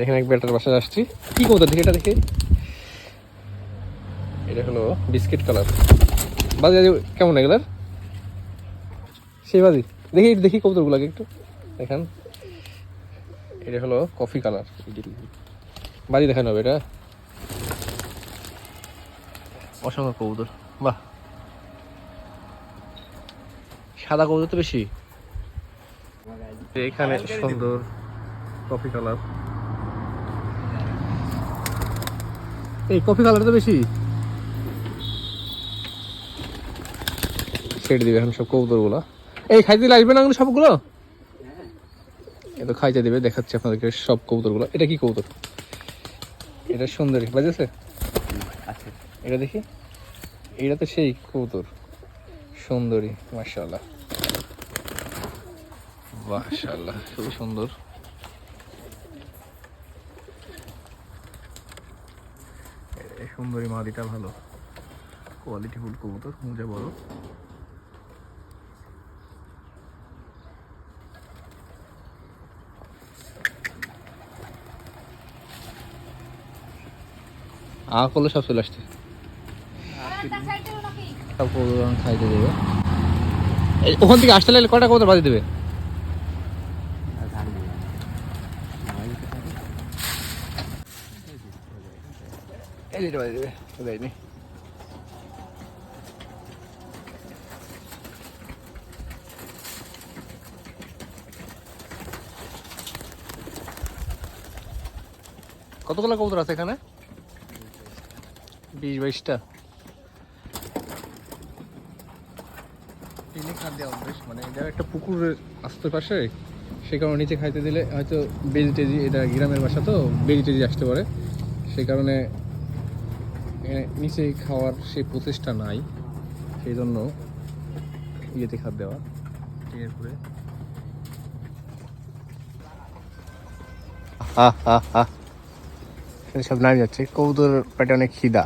এখানে এক বেটার বাসায় আসছি। কি কবুতর দেখি, এটা দেখি, এটা হলো বিস্কিট কালার। বাজি কেমন এগুলার? সেই বাজি দেখি, দেখি কবুতরগুলোকে একটু দেখেন। এটা হলো কফি কালার, বাজি দেখানো হবে। এটা অসংখ্য কবুতর, বাহ, সাদা কবুতর তো বেশি। এখানে সুন্দর কফি কালার, এই কফি কালার তো বেশি। ছেড়ে দিবে এখন সব কবুতর গুলা। এই খাইতে দিলে আসবে না সবগুলো, এটা খাইতে দিবে। দেখাচ্ছি আপনাদেরকে সব কবুতর গুলো। এটা কি কবুতর? এটা সুন্দরী বাজেছে। এটা দেখি, এটা তো সেই কবুতর সুন্দরী, মাশাআল্লাহ মাশাআল্লাহ, খুবই সুন্দর। এই সুন্দরী মাদিটা ভালো কোয়ালিটি ফুল কবুতর, মুজে বড়। করলে সব চলে আসছে, সব কবুতর খাইতে দেবে। ওখান থেকে আসতে লাগলে কটা কবুতর বাজি দেবে? দেয়নি। কতগুলো কবুতর আছে এখানে? 20-22টা। খাদ্য অভ্যেস, মানে এটা একটা পুকুরের আশেপাশে, সে কারণে নিচে খাইতে দিলে হয়তো বেজিটেজি, এটা গ্রামের বাসা তো বেজিটেজি আসতে পারে, সেই কারণে নিচে খাওয়ার সেই প্রচেষ্টা নাই, সেই জন্য ইয়েতে খাদ্য দেওয়া। টিনের করে সব নামে যাচ্ছে। কবুতর পেটে অনেক খিদা।